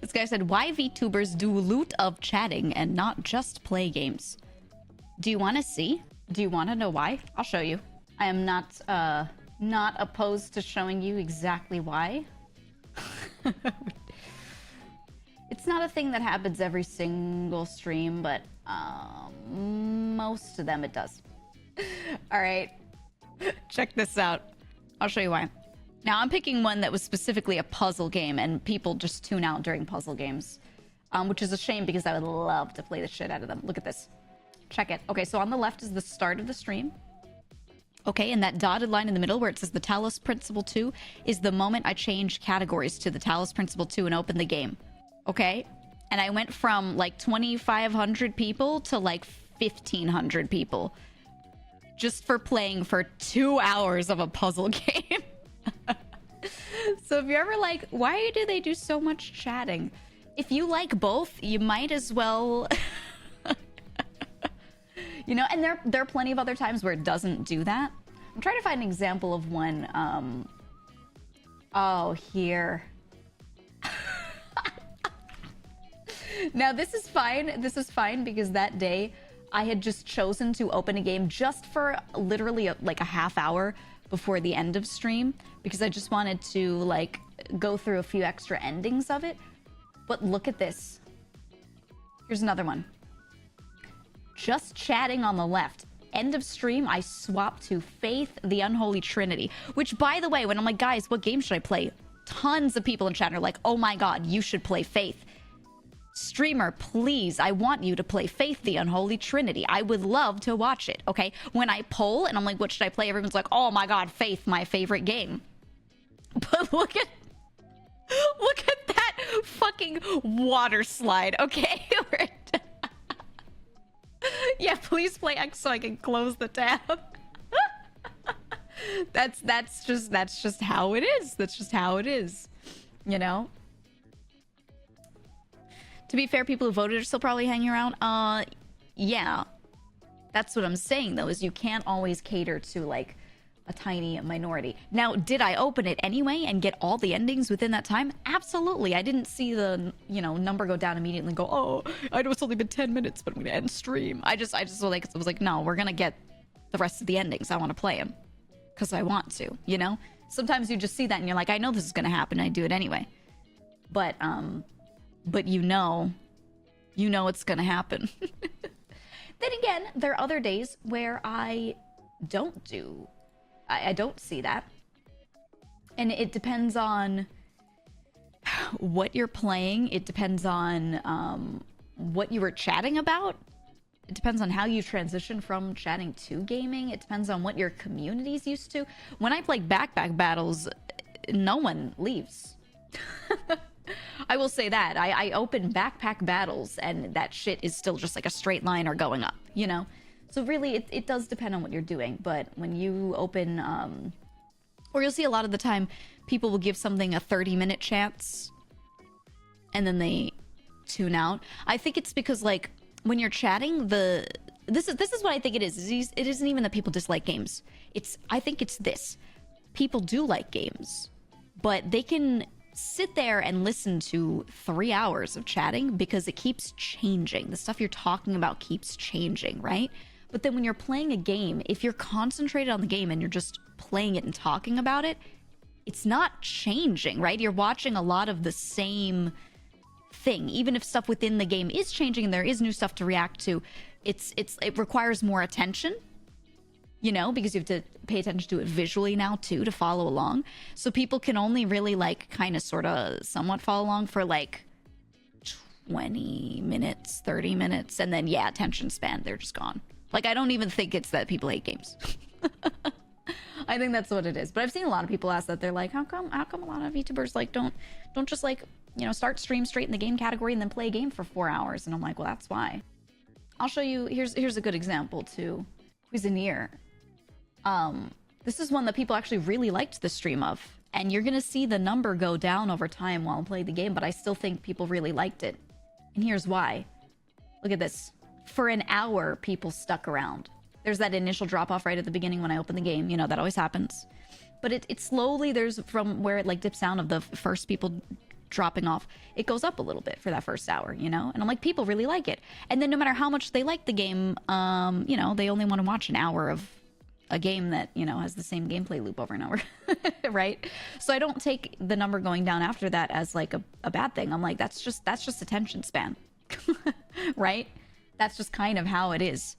This guy said, why VTubers do loot of chatting and not just play games? Do you want to see? Do you want to know why? I'll show you. I am not opposed to showing you exactly why. It's not a thing that happens every single stream, but most of them it does. All right, check this out. I'll show you why. Now, I'm picking one that was specifically a puzzle game, and people just tune out during puzzle games, which is a shame because I would love to play the shit out of them. Look at this. Check it. Okay, so on the left is the start of the stream. Okay, and that dotted line in the middle where it says the Talos Principle 2 is the moment I changed categories to the Talos Principle 2 and opened the game. Okay? And I went from like 2,500 people to like 1,500 people just for playing for 2 hours of a puzzle game. So if you're ever like, why do they do so much chatting? If you like both, you might as well... You know, and there are plenty of other times where it doesn't do that. I'm trying to find an example of one. Oh, here. Now, this is fine. This is fine because that day I had just chosen to open a game just for literally like a half hour before the end of stream because I just wanted to like go through a few extra endings of it. But look at this. Here's another one. Just chatting on the left. End of stream, I swapped to Faith, the Unholy Trinity. Which, by the way, when I'm like, guys, what game should I play? Tons of people in chat are like, oh my god, you should play Faith. Streamer, please, I want you to play Faith, the Unholy Trinity. I would love to watch it, okay? When I poll and I'm like, what should I play? Everyone's like, oh my god, Faith, my favorite game. But look at that fucking water slide, okay? Yeah, please play X so I can close the tab. That's just how it is. That's just how it is. You know? To be fair, people who voted are still probably hanging around. Yeah. That's what I'm saying, though, is you can't always cater to, like, a tiny minority. Now, did I open it anyway and get all the endings within that time? Absolutely. I didn't see the, you know, number go down immediately and go, oh, I know it's only been 10 minutes, but I'm going to end stream. I just was like, no, we're going to get the rest of the endings. I want to play them because I want to, you know? Sometimes you just see that and you're like, I know this is going to happen. And I do it anyway. But you know it's going to happen. Then again, there are other days where I don't see that. And it depends on what you're playing. It depends on what you were chatting about. It depends on how you transition from chatting to gaming. It depends on what your community's used to. When I play backpack battles, no one leaves. I will say that. I open backpack battles and that shit is still just like a straight line or going up, you know? So really, it does depend on what you're doing. But when you open, or you'll see a lot of the time, people will give something a 30-minute chance, and then they tune out. I think it's because, like, when you're chatting, this is what I think it is. It isn't even that people dislike games. I think it's this. People do like games, but they can sit there and listen to 3 hours of chatting because it keeps changing. The stuff you're talking about keeps changing, right? But then when you're playing a game, if you're concentrated on the game and you're just playing it and talking about it, it's not changing, right? You're watching a lot of the same thing. Even if stuff within the game is changing and there is new stuff to react to, it requires more attention, you know, because you have to pay attention to it visually now too to follow along. So people can only really like kind of sort of somewhat follow along for like 20 minutes, 30 minutes, and then yeah, attention span, they're just gone. Like, I don't even think it's that people hate games. I think that's what it is. But I've seen a lot of people ask that. They're like, how come a lot of VTubers like don't just like, you know, start stream straight in the game category and then play a game for 4 hours? And I'm like, well, that's why. I'll show you. Here's a good example too. Cuisinier. This is one that people actually really liked the stream of, and you're gonna see the number go down over time while I play the game. But I still think people really liked it, and here's why. Look at this. For an hour, people stuck around. There's that initial drop-off right at the beginning when I open the game. You know, that always happens. But it slowly, there's from where it like dips down of the first people dropping off, it goes up a little bit for that first hour, you know? And I'm like, people really like it. And then no matter how much they like the game, you know, they only want to watch an hour of a game that, you know, has the same gameplay loop over and over, right? So I don't take the number going down after that as like a bad thing. I'm like, that's just attention span, right? That's just kind of how it is.